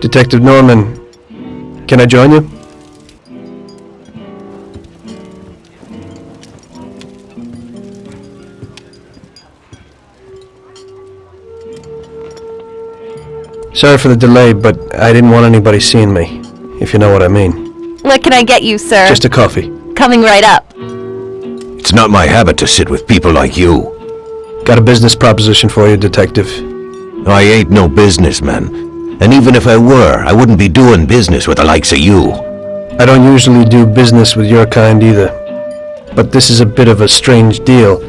Detective Norman, can I join you? Sorry for the delay, but I didn't want anybody seeing me, if you know what I mean. What can I get you, sir? Just a coffee. Coming right up. It's not my habit to sit with people like you. Got a business proposition for you, Detective. I ain't no businessman. And even if I were, I wouldn't be doing business with the likes of you. I don't usually do business with your kind either. But this is a bit of a strange deal.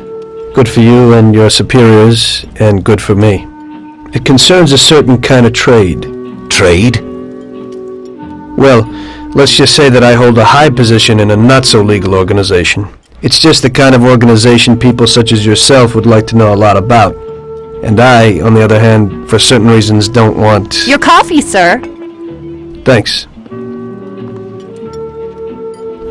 Good for you and your superiors, and good for me. It concerns a certain kind of trade. Trade? Well, let's just say that I hold a high position in a not-so-legal organization. It's just the kind of organization people such as yourself would like to know a lot about. And I, on the other hand, for certain reasons don't want... Your coffee, sir. Thanks.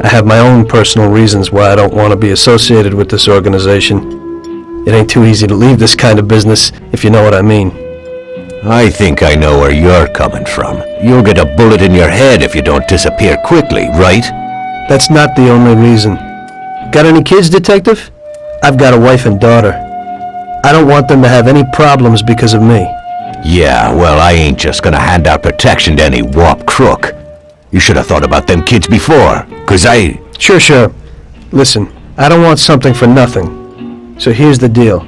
I have my own personal reasons why I don't want to be associated with this organization. It ain't too easy to leave this kind of business, if you know what I mean. I think I know where you're coming from. You'll get a bullet in your head if you don't disappear quickly, right? That's not the only reason. Got any kids, Detective? I've got a wife and daughter. I don't want them to have any problems because of me. Yeah, well, I ain't just gonna hand out protection to any warp crook. You should have thought about them kids before, 'cause I... Sure. Listen, I don't want something for nothing. So here's the deal.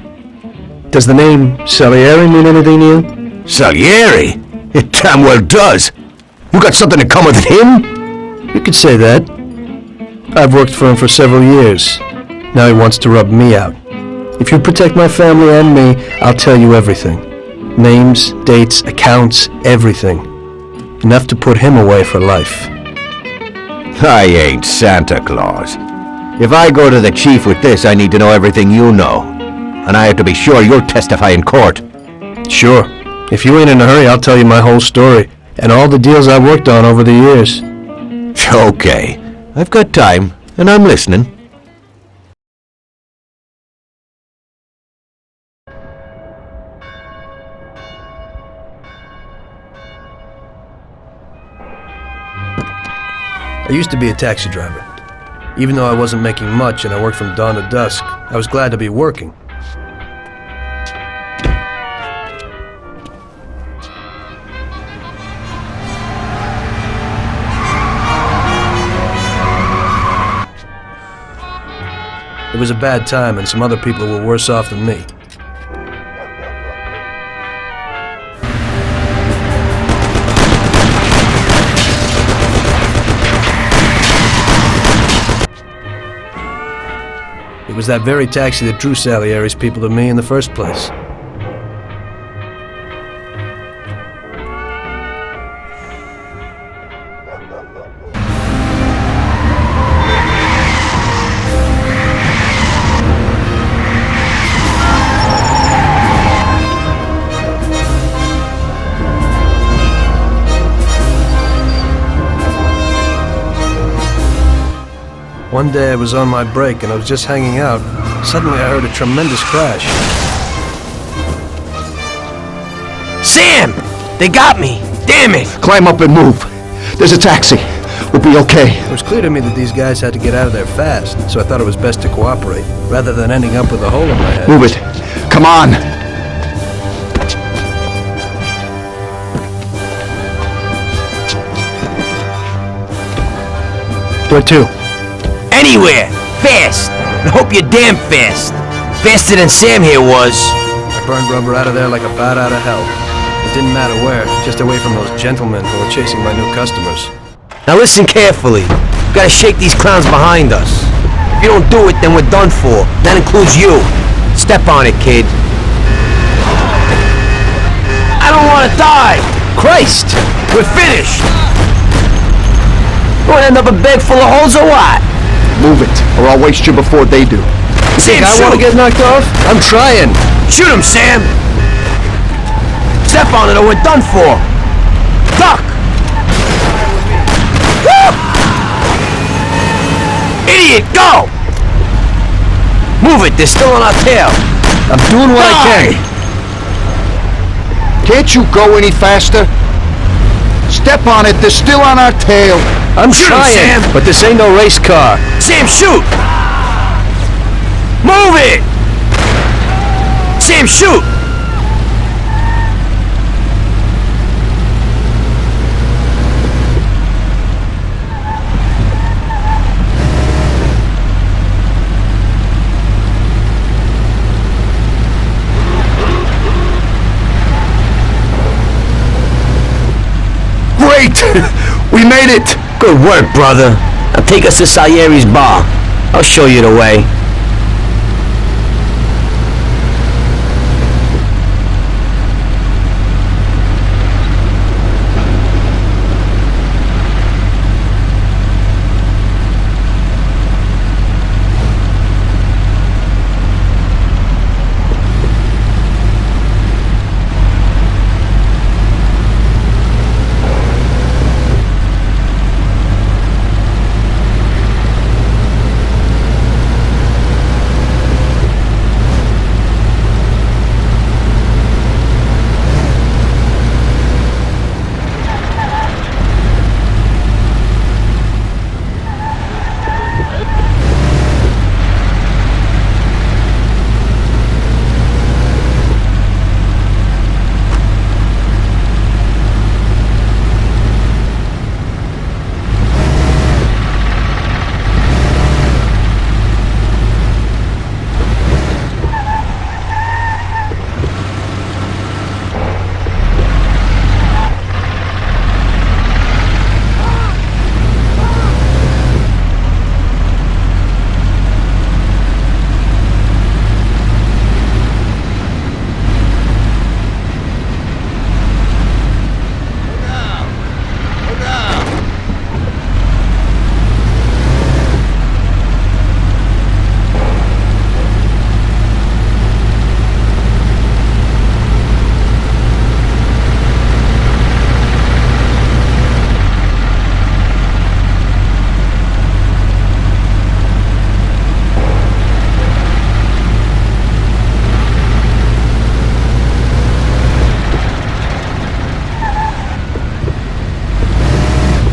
Does the name Salieri mean anything to you? Salieri? It damn well does. You got something in common with him? You could say that. I've worked for him for several years. Now he wants to rub me out. If you protect my family and me, I'll tell you everything. Names, dates, accounts, everything. Enough to put him away for life. I ain't Santa Claus. If I go to the chief with this, I need to know everything you know. And I have to be sure you'll testify in court. Sure. If you ain't in a hurry, I'll tell you my whole story, and all the deals I worked on over the years. Okay. I've got time, and I'm listening. I used to be a taxi driver. Even though I wasn't making much and I worked from dawn to dusk, I was glad to be working. It was a bad time, and some other people were worse off than me. It was that very taxi that drew Salieri's people to me in the first place. One day I was on my break and I was just hanging out. Suddenly I heard a tremendous crash. Sam! They got me! Damn it! Climb up and move. There's a taxi. We'll be okay. It was clear to me that these guys had to get out of there fast, so I thought it was best to cooperate, rather than ending up with a hole in my head. Move it. Come on. Where to? Anywhere! Fast! I hope you're damn fast! Faster than Sam here was! I burned rubber out of there like a bat out of hell. It didn't matter where, just away from those gentlemen who were chasing my new customers. Now listen carefully. We've gotta shake these clowns behind us. If you don't do it, then we're done for. That includes you. Step on it, kid. I don't wanna die! Christ! We're finished! You wanna end up a bag full of holes or what? Move it, or I'll waste you before they do. Sam, I want to get knocked off? I'm trying. Shoot him, Sam! Step on it or we're done for! Duck! Woo! Idiot, go! Move it, they're still on our tail. I'm doing what I can. Can't you go any faster? Step on it, they're still on our tail. I'm Shoot 'em, trying, Sam. but this ain't no race car. Sam, shoot! Move it! Sam, shoot! Great! We made it! Good work, brother. Now take us to Salieri's bar. I'll show you the way.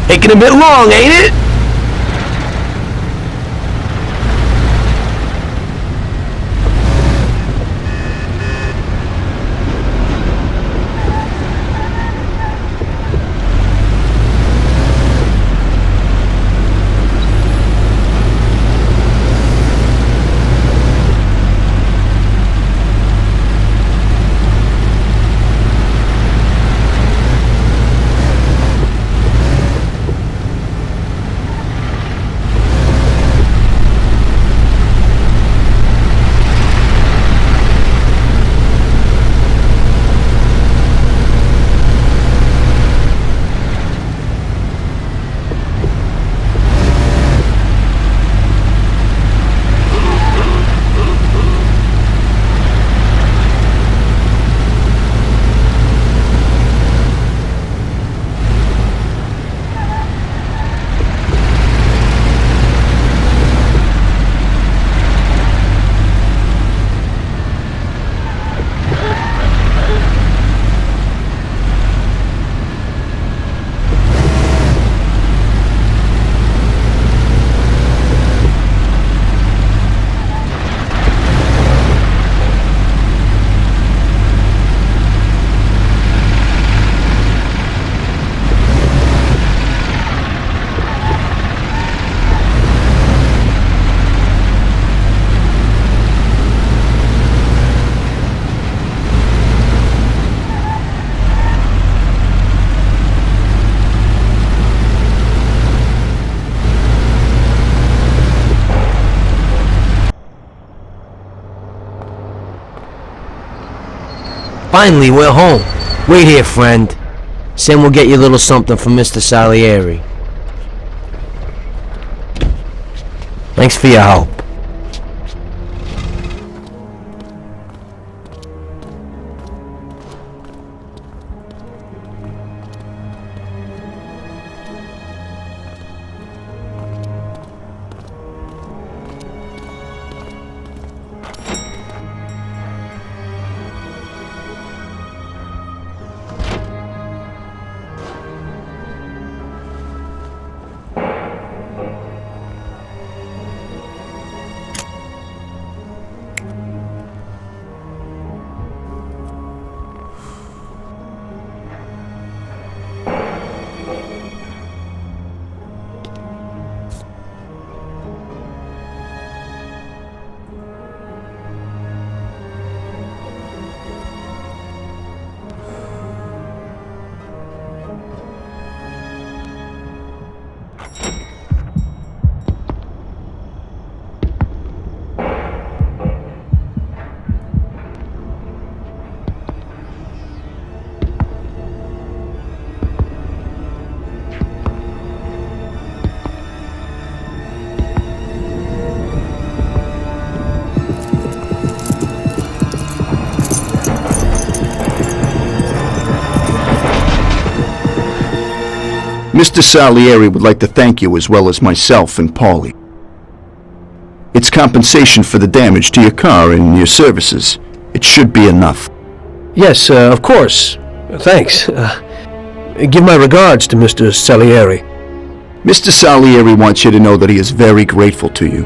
Taking a bit long, ain't it? Finally, we're home. Wait here, friend. Sam will get you a little something from Mr. Salieri. Thanks for your help. Mr. Salieri would like to thank you as well as myself and Paulie. It's compensation for the damage to your car and your services. It should be enough. Yes, of course. Thanks. Give my regards to Mr. Salieri. Mr. Salieri wants you to know that he is very grateful to you.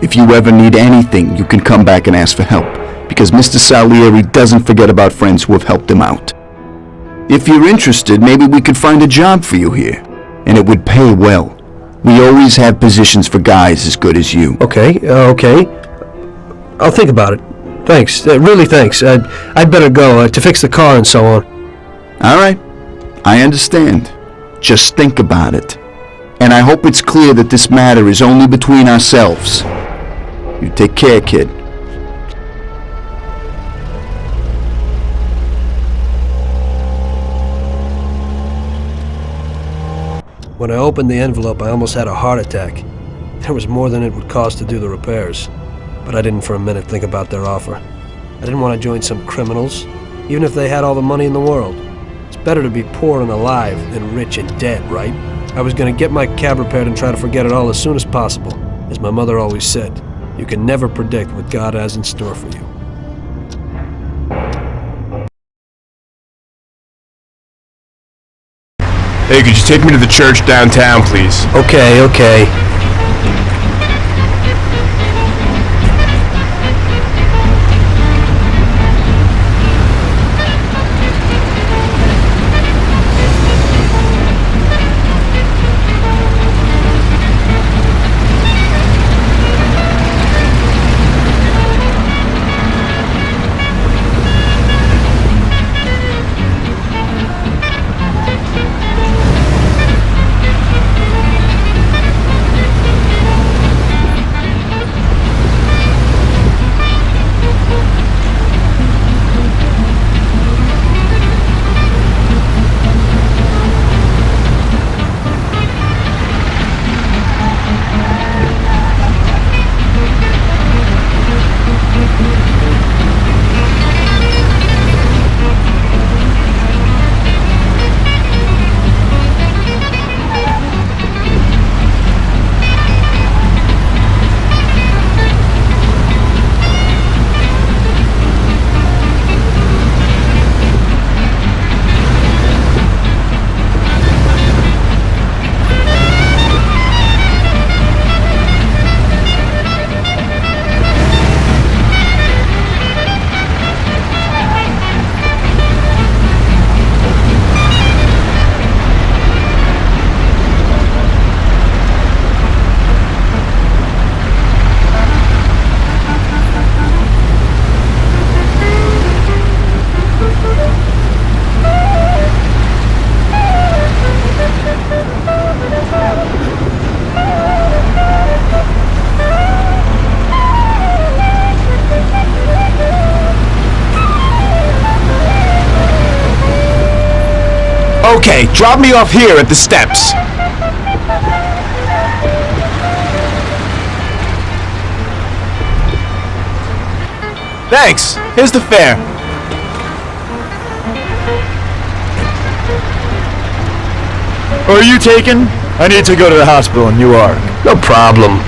If you ever need anything, you can come back and ask for help, because Mr. Salieri doesn't forget about friends who have helped him out. If you're interested, maybe we could find a job for you here, and it would pay well. We always have positions for guys as good as you. Okay. I'll think about it. Thanks. Really thanks. I'd better go to fix the car and so on. All right. I understand. Just think about it. And I hope it's clear that this matter is only between ourselves. You take care, kid. When I opened the envelope, I almost had a heart attack. There was more than it would cost to do the repairs. But I didn't for a minute think about their offer. I didn't want to join some criminals, even if they had all the money in the world. It's better to be poor and alive than rich and dead, right? I was going to get my cab repaired and try to forget it all as soon as possible. As my mother always said, you can never predict what God has in store for you. Hey, could you take me to the church downtown, please? Okay. Okay, drop me off here at the steps. Thanks. Here's the fare. Are you taken? I need to go to the hospital in Newark. No problem.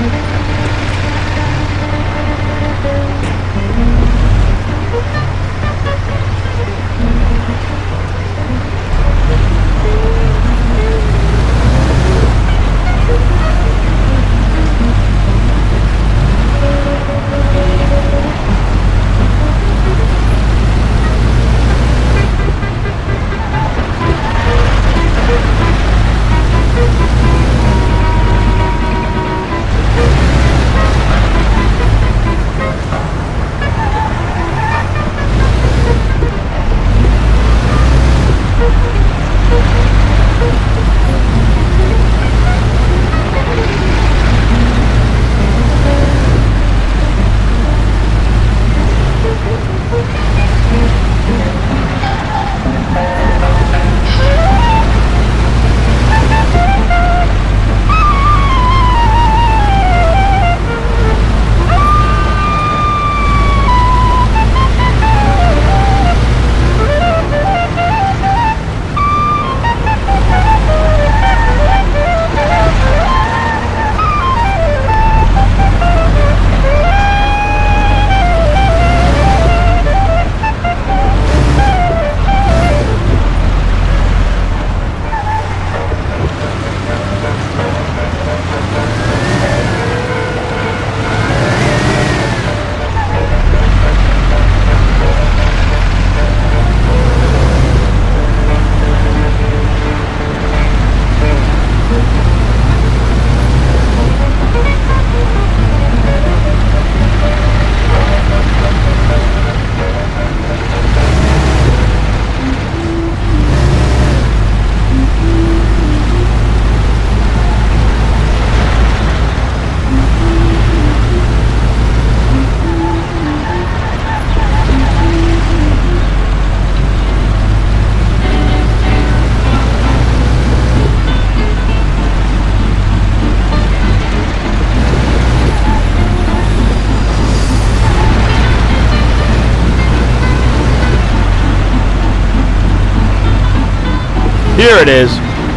Here it is.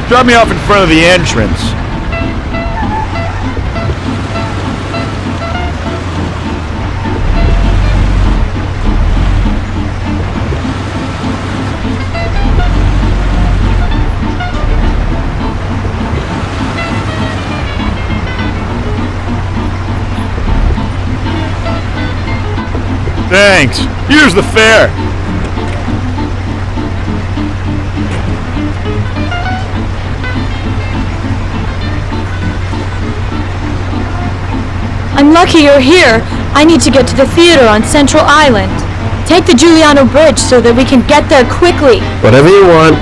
Drop me off in front of the entrance. Thanks. Here's the fare. I'm lucky you're here. I need to get to the theater on Central Island. Take the Giuliano Bridge so that we can get there quickly. Whatever you want.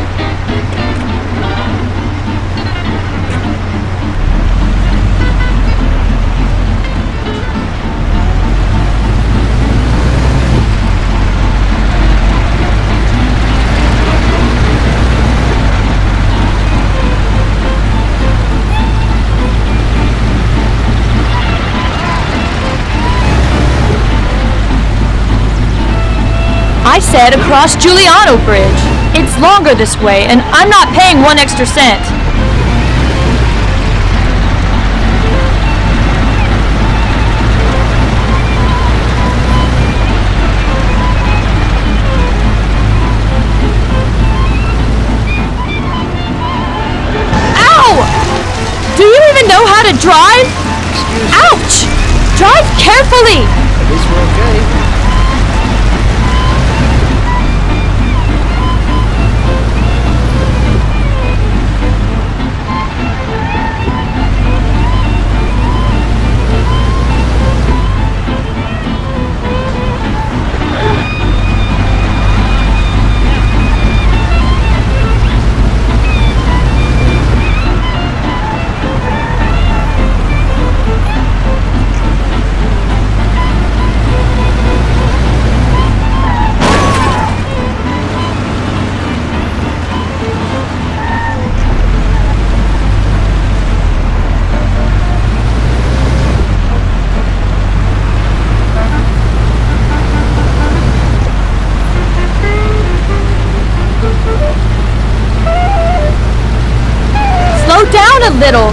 I said across Giuliano Bridge. It's longer this way, and I'm not paying 1 extra cent. Ow! Do you even know how to drive? Ouch! Drive carefully! At least we're okay. A little.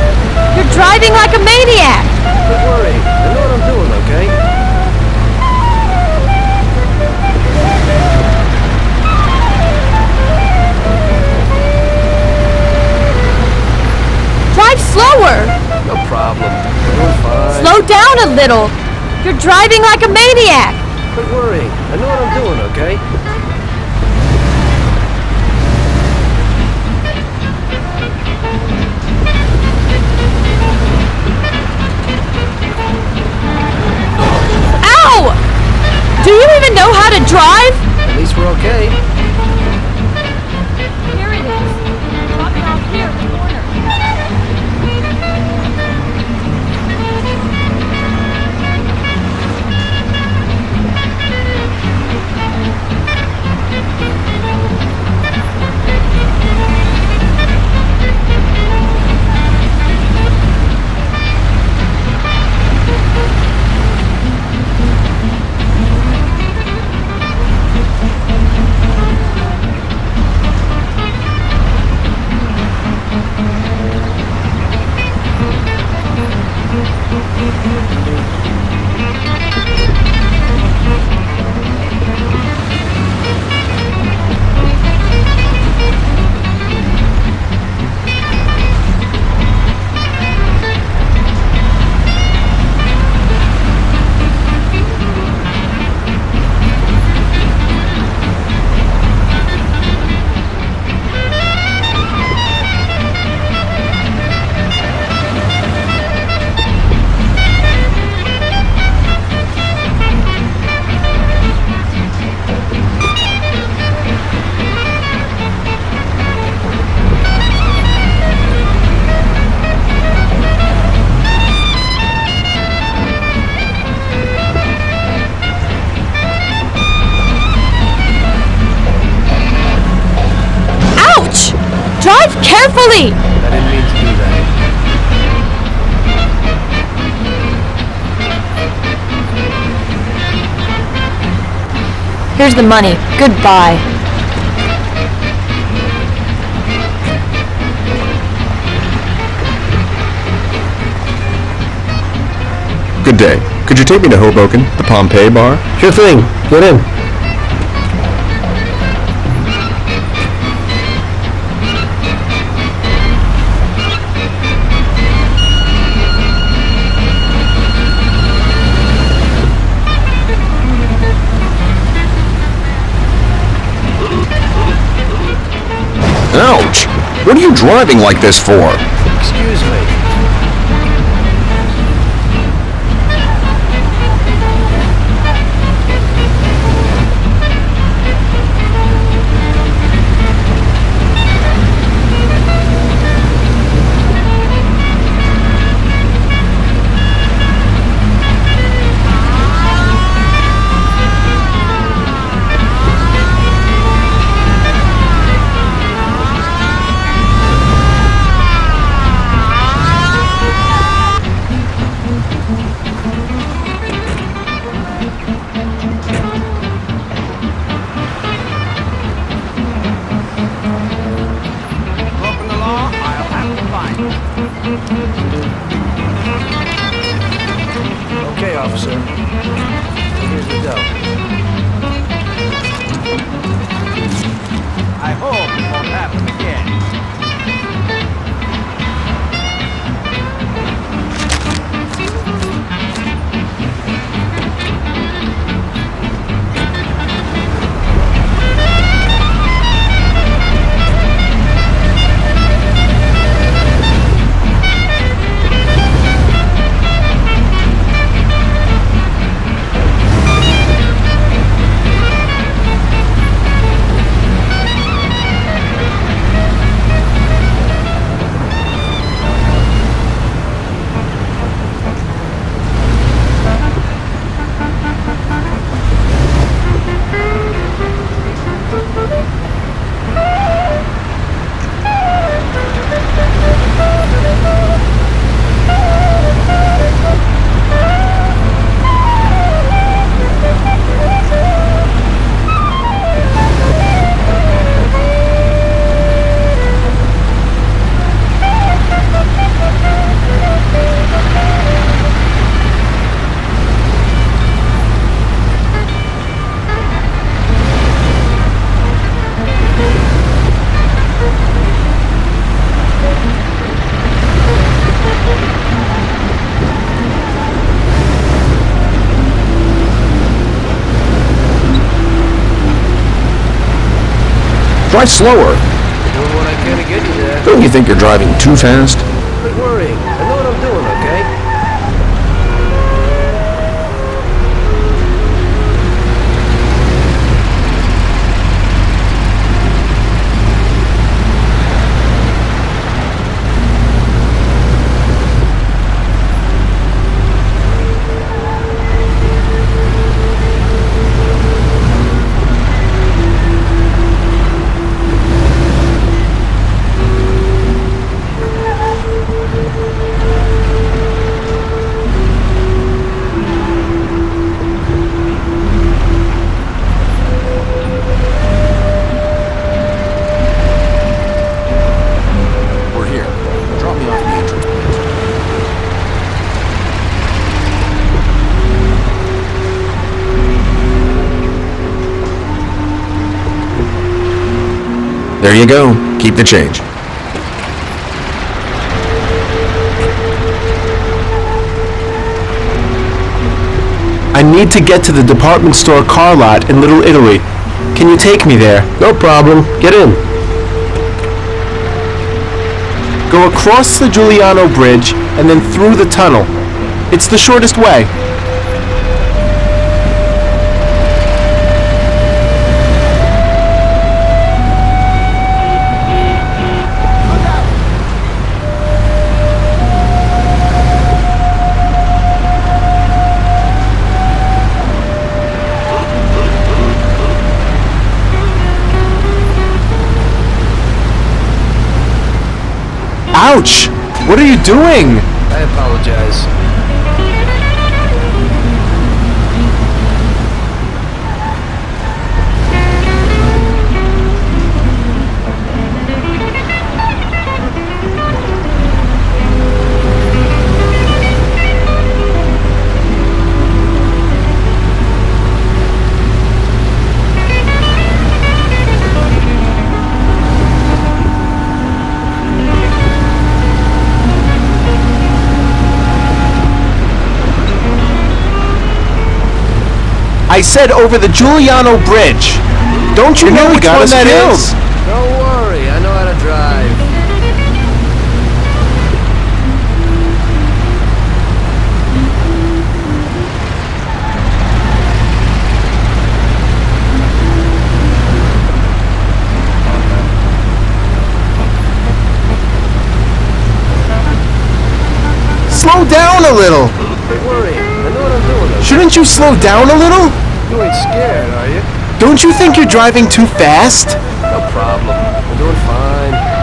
You're driving like a maniac. Don't worry. I know what I'm doing, okay? Drive slower. No problem. We're fine. Slow down a little. You're driving like a maniac. Don't worry. I know what I'm doing, okay? Do you even know how to drive? At least we're okay. Here it is. Drop me off here in the corner. Drive carefully! I didn't mean to do that. Here's the money. Goodbye. Good day. Could you take me to Hoboken, the Pompeii bar? Sure thing. Get in. Ouch! What are you driving like this for? Excuse me. Okay, officer. Here's the dough. I hope it won't happen again. Drive slower. Doing what I can to get you there. Don't you think you're driving too fast? Quit worrying. I know what I'm doing, okay? We're here. Drop me off at the entrance point. There you go. Keep the change. I need to get to the department store car lot in Little Italy. Can you take me there? No problem. Get in. Go across the Giuliano Bridge and then through the tunnel. It's the shortest way. Ouch! What are you doing? I apologize. I said over the Giuliano Bridge. Don't you know which one that is? Don't worry, I know how to drive. Slow down a little. Don't worry, I know what I'm doing. Shouldn't you slow down a little? You ain't scared, are you? Don't you think you're driving too fast? No problem. I'm doing fine.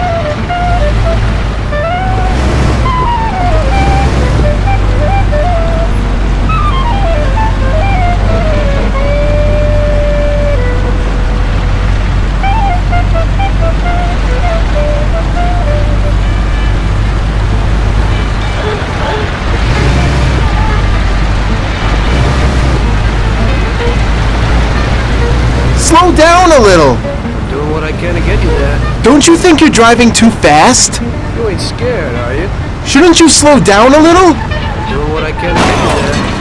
Slow down a little. Doing what I can to get you there. Don't you think you're driving too fast? You ain't scared, are you? Shouldn't you slow down a little? Doing what I can to get you there.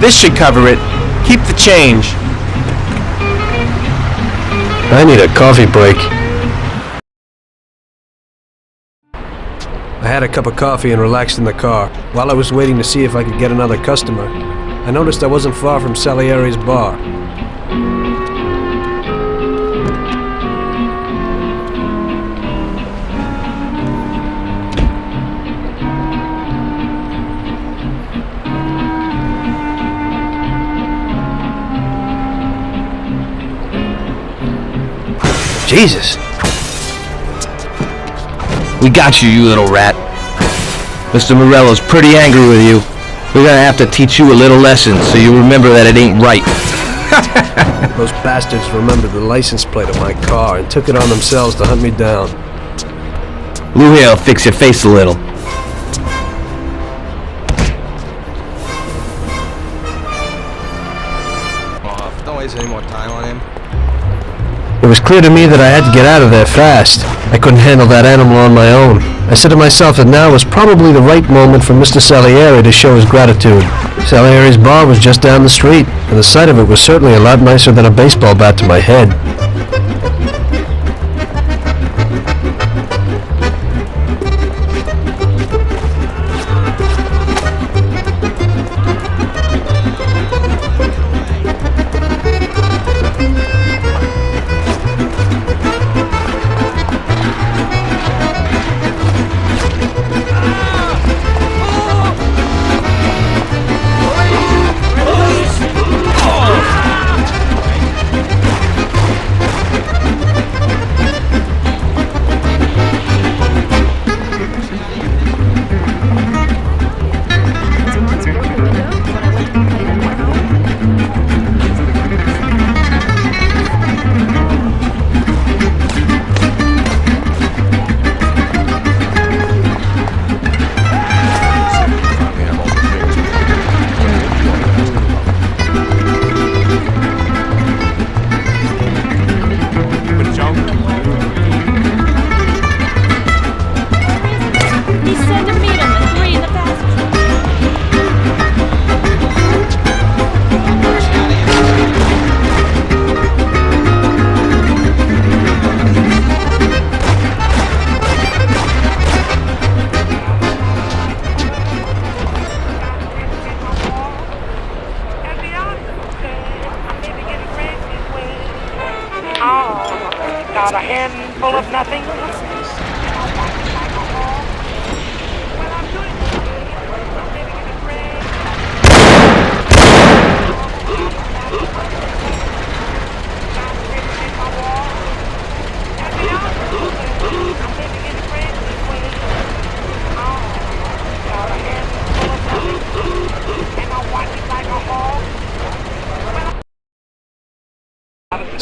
This should cover it. Keep the change. I need a coffee break. I had a cup of coffee and relaxed in the car. While I was waiting to see if I could get another customer, I noticed I wasn't far from Salieri's bar. Jesus! We got you, you little rat. Mr. Morello's pretty angry with you. We're gonna have to teach you a little lesson so you remember that it ain't right. Those bastards remembered the license plate of my car and took it on themselves to hunt me down. Lou here'll fix your face a little. Don't waste any more time on him. It was clear to me that I had to get out of there fast. I couldn't handle that animal on my own. I said to myself that now was probably the right moment for Mr. Salieri to show his gratitude. Salieri's bar was just down the street, and the sight of it was certainly a lot nicer than a baseball bat to my head.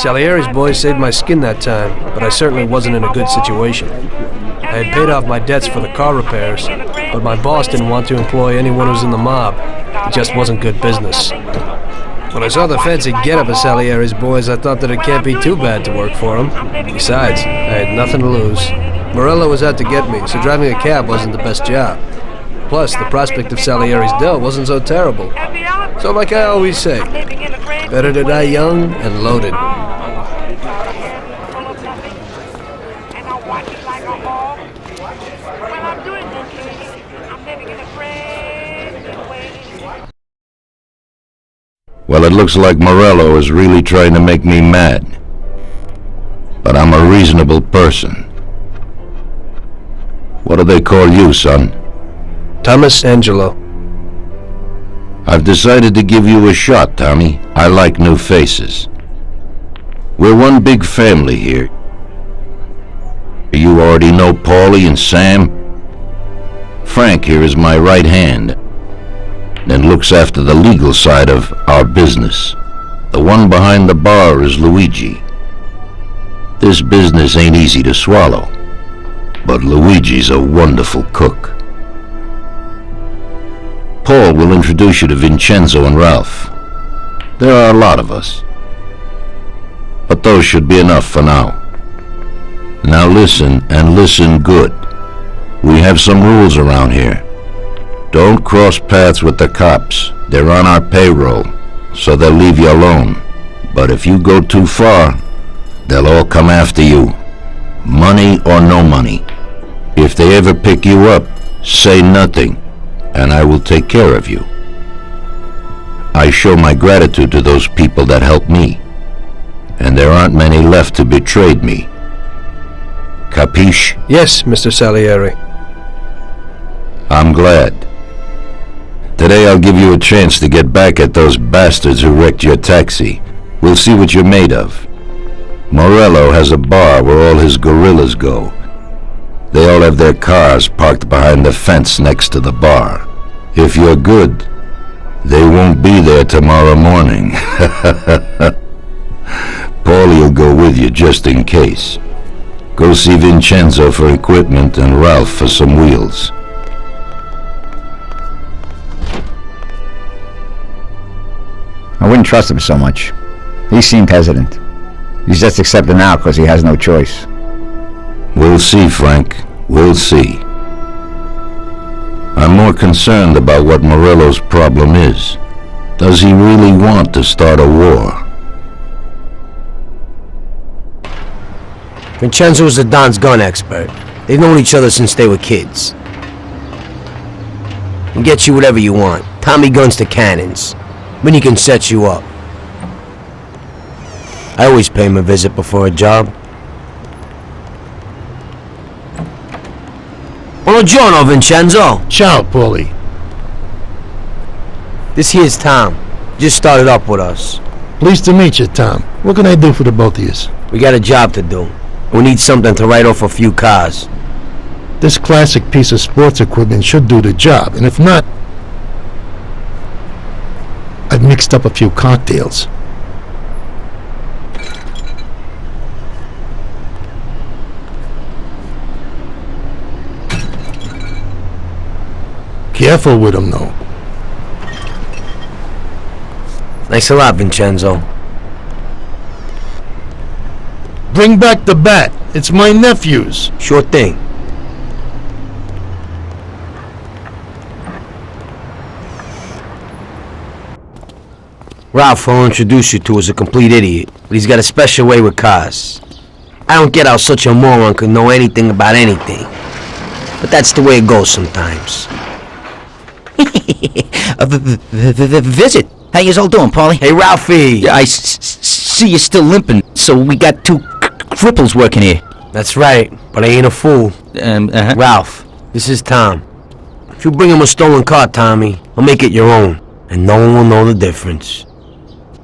Salieri's boys saved my skin that time, but I certainly wasn't in a good situation. I had paid off my debts for the car repairs, but my boss didn't want to employ anyone who was in the mob. It just wasn't good business. When I saw the fancy get-up of Salieri's boys, I thought that it can't be too bad to work for him. Besides, I had nothing to lose. Morello was out to get me, so driving a cab wasn't the best job. Plus, the prospect of Salieri's dough wasn't so terrible. So like I always say, better to die young and loaded. Well, it looks like Morello is really trying to make me mad. But I'm a reasonable person. What do they call you, son? Thomas Angelo. I've decided to give you a shot, Tommy. I like new faces. We're one big family here. You already know Paulie and Sam. Frank here is my right hand, and looks after the legal side of our business. The one behind the bar is Luigi. This business ain't easy to swallow, but Luigi's a wonderful cook. Paul will introduce you to Vincenzo and Ralph. There are a lot of us, but those should be enough for now. Now listen, and listen good. We have some rules around here. Don't cross paths with the cops. They're on our payroll, so they'll leave you alone. But if you go too far, they'll all come after you. Money or no money. If they ever pick you up, say nothing, and I will take care of you. I show my gratitude to those people that helped me, and there aren't many left who betrayed me. Capiche? Yes, Mr. Salieri. I'm glad. Today I'll give you a chance to get back at those bastards who wrecked your taxi. We'll see what you're made of. Morello has a bar where all his gorillas go. They all have their cars parked behind the fence next to the bar. If you're good, they won't be there tomorrow morning. Paulie will go with you just in case. Go see Vincenzo for equipment and Ralph for some wheels. I wouldn't trust him so much. He seemed hesitant. He's just accepting now because he has no choice. We'll see, Frank. We'll see. I'm more concerned about what Morello's problem is. Does he really want to start a war? Vincenzo's the Don's gun expert. They've known each other since they were kids. He gets you whatever you want. Tommy guns to cannons. When he can set you up. I always pay him a visit before a job. Buongiorno, Vincenzo. Ciao, Paulie. This here's Tom. Just started up with us. Pleased to meet you, Tom. What can I do for the both of you? We got a job to do. We need something to write off a few cars. This classic piece of sports equipment should do the job, and if not, I've mixed up a few cocktails. Careful with them, though. Thanks a lot, Vincenzo. Bring back the bat. It's my nephew's. Sure thing. Ralph, I'll introduce you to, is a complete idiot, but he's got a special way with cars. I don't get how such a moron could know anything about anything. But that's the way it goes sometimes. Visit. How you all doing, Paulie? Hey, Ralphie! I see you're still limping, so we got two cripples working here. That's right, but I ain't a fool. Ralph, this is Tom. If you bring him a stolen car, Tommy, I'll make it your own, and no one will know the difference.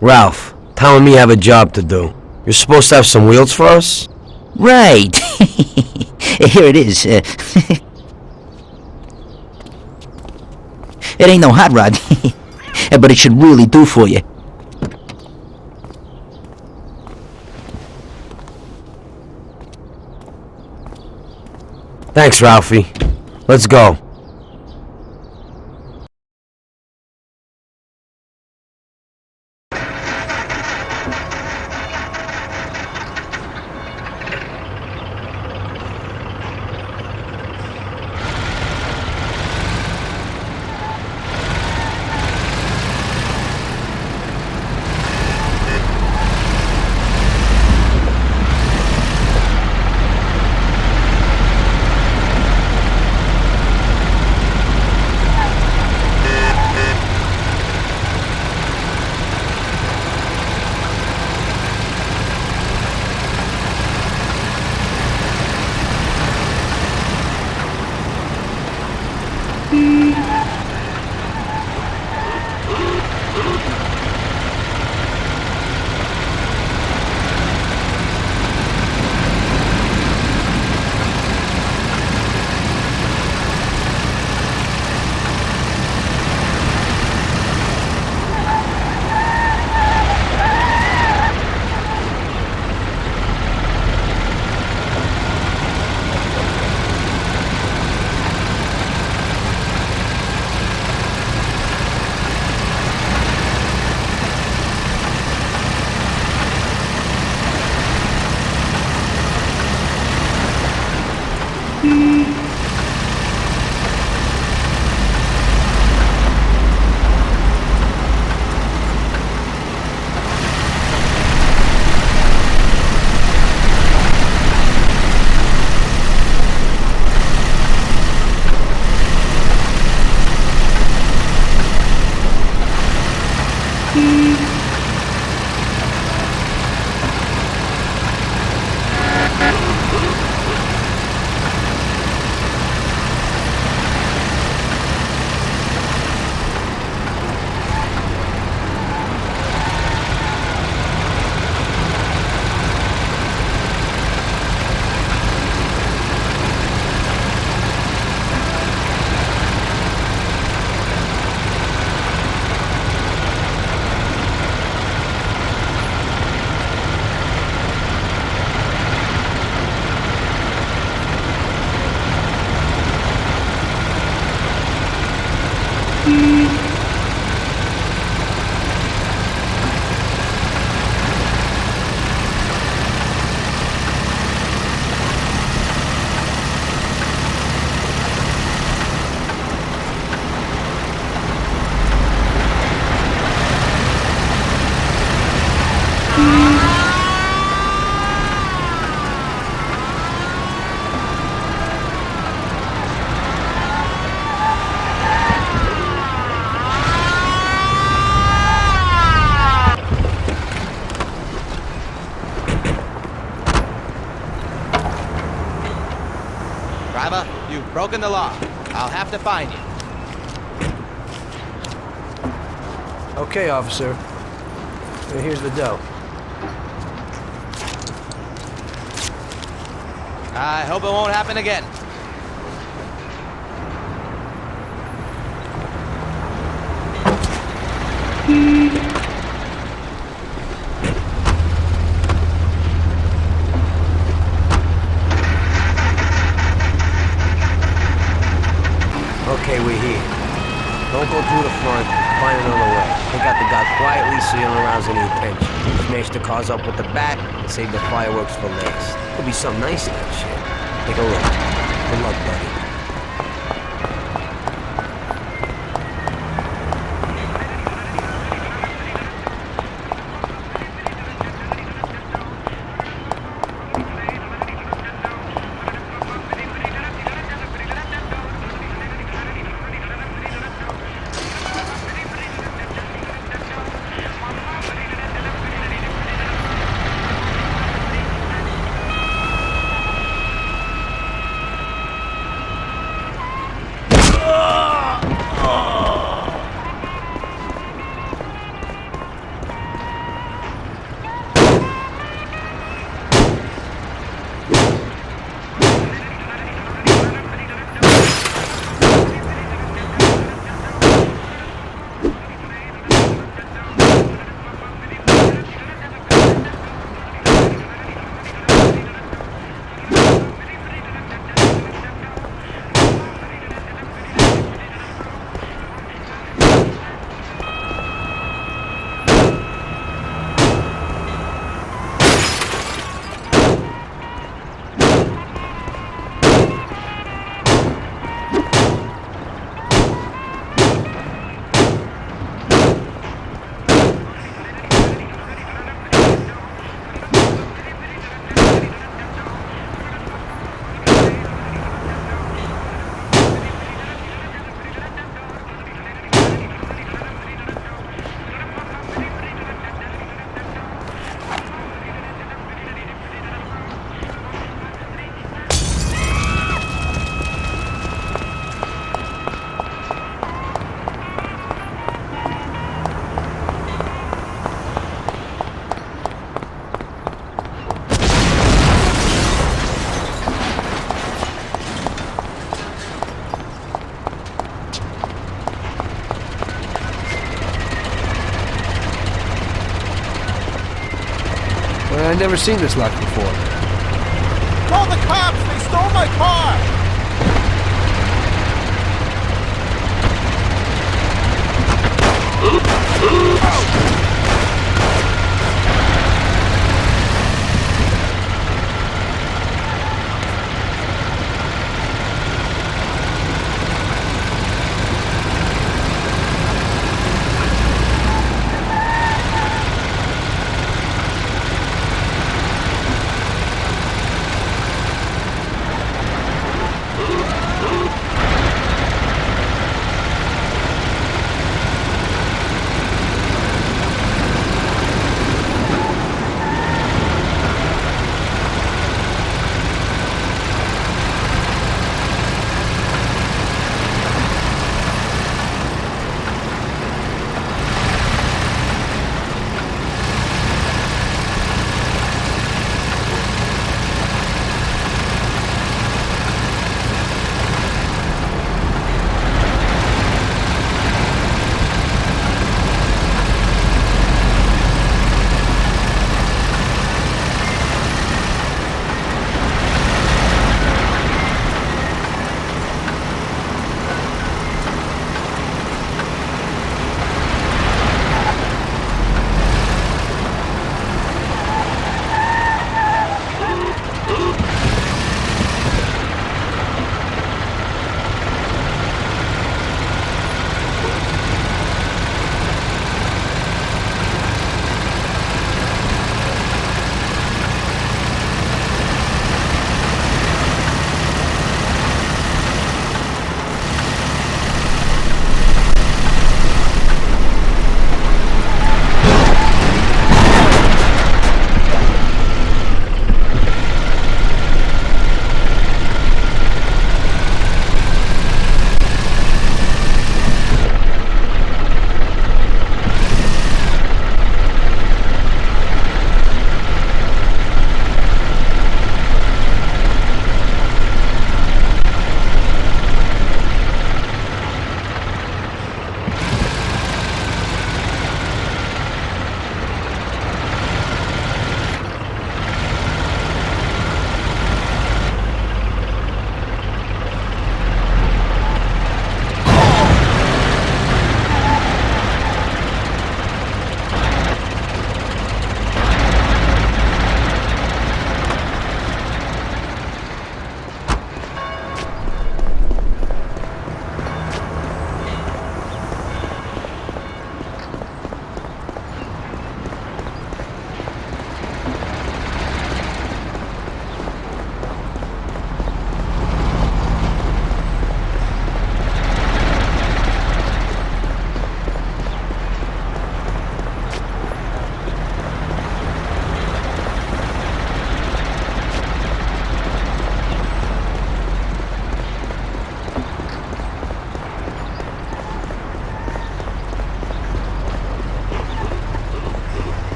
Ralph, Tom and me have a job to do. You're supposed to have some wheels for us? Right. Here it is. It ain't no hot rod, but it should really do for you. Thanks, Ralphie. Let's go. Driver, you've broken the law. I'll have to fine you. Okay, officer. And here's the dough. I hope it won't happen again. Okay, we're here. Don't go through the front. Find another way. Take out the guy quietly so you don't arouse any attention. Smash the cars up with the back and save the fireworks for last. Could be something nice in that shit. Take a look. Good luck, buddy. I'd never seen this lock before. Call the cops! They stole my car!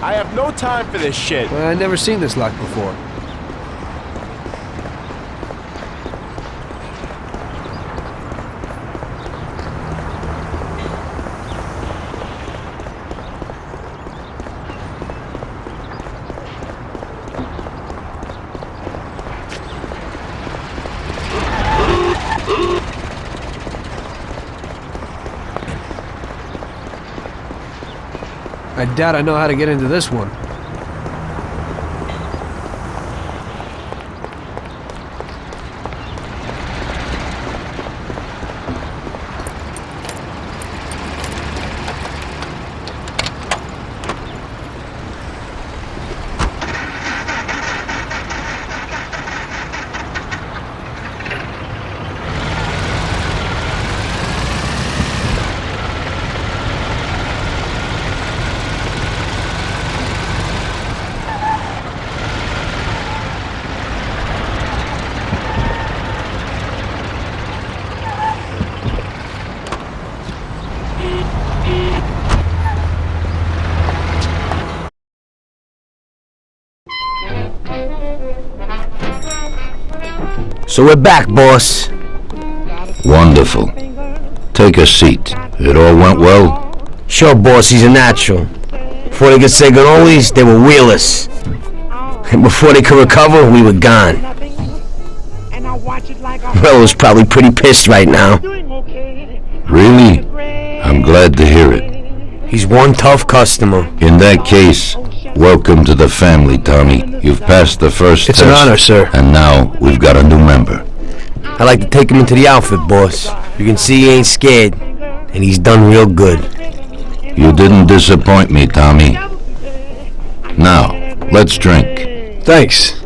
I have no time for this shit. I'd never seen this lock before. I doubt I know how to get into this one. So we're back, boss. Wonderful. Take a seat. It all went well? Sure, boss, he's a natural. Before they could say cannolis, they were wheelers. And before they could recover, we were gone. Rello's probably pretty pissed right now. Really? I'm glad to hear it. He's one tough customer. In that case, welcome to the family, Tommy. You've passed the first It's test. an honor, sir. And now we've got a new member. I like to take him into the outfit, boss. You can see he ain't scared, and he's done real good. You didn't disappoint me, Tommy. Now, let's drink. Thanks.